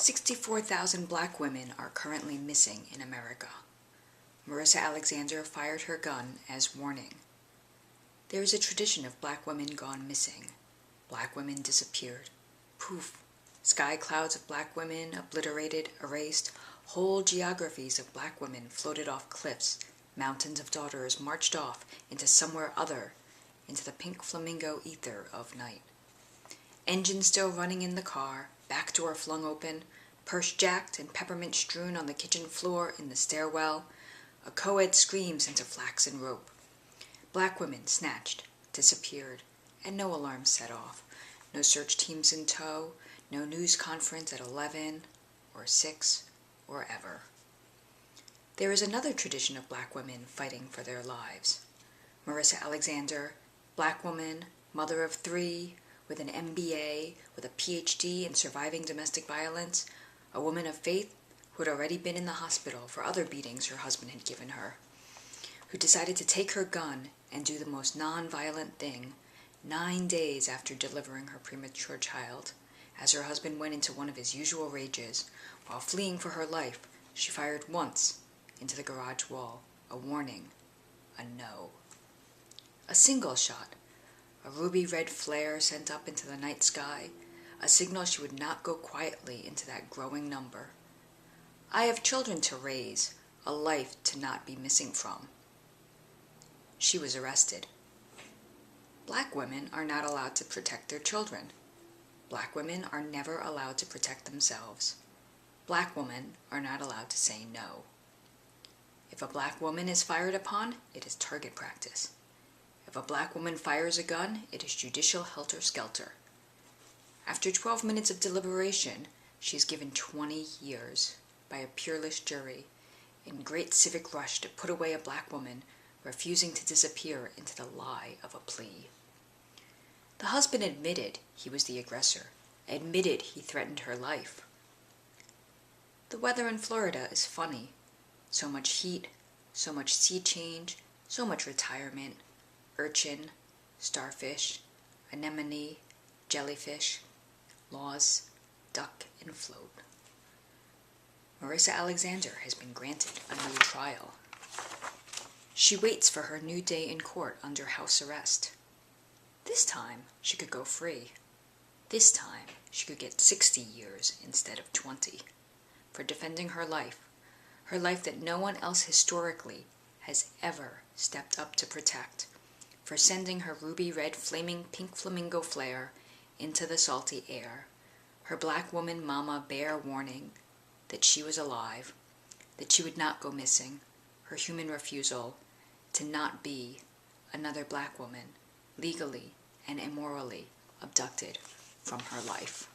64,000 black women are currently missing in America. Marissa Alexander fired her gun as warning. There is a tradition of black women gone missing. Black women disappeared. Poof. Sky clouds of black women obliterated, erased. Whole geographies of black women floated off cliffs. Mountains of daughters marched off into somewhere other, into the pink flamingo ether of night. Engine still running in the car, back door flung open, purse jacked and peppermint strewn on the kitchen floor in the stairwell. A co-ed screams into flaxen rope. Black women snatched, disappeared, and no alarm set off. No search teams in tow, no news conference at 11 or 6 or ever. There is another tradition of black women fighting for their lives. Marissa Alexander, black woman, mother of 3, with an MBA, with a PhD in surviving domestic violence, a woman of faith who had already been in the hospital for other beatings her husband had given her, who decided to take her gun and do the most non-violent thing 9 days after delivering her premature child. As her husband went into one of his usual rages, while fleeing for her life, she fired once into the garage wall, a warning, a no. A single shot, a ruby-red flare sent up into the night sky, a signal she would not go quietly into that growing number. I have children to raise, a life to not be missing from. She was arrested. Black women are not allowed to protect their children. Black women are never allowed to protect themselves. Black women are not allowed to say no. If a black woman is fired upon, it is target practice. If a black woman fires a gun, it is judicial helter-skelter. After 12 minutes of deliberation, she is given 20 years by a peerless jury in great civic rush to put away a black woman refusing to disappear into the lie of a plea. The husband admitted he was the aggressor, admitted he threatened her life. The weather in Florida is funny. So much heat, so much sea change, so much retirement, urchin, starfish, anemone, jellyfish, laws, duck and float. Marissa Alexander has been granted a new trial. She waits for her new day in court under house arrest. This time, she could go free. This time, she could get 60 years instead of 20 for defending her life that no one else historically has ever stepped up to protect, for sending her ruby-red flaming pink flamingo flare into the salty air, her black woman mama bear warning that she was alive, that she would not go missing, her human refusal to not be another black woman legally and immorally abducted from her life.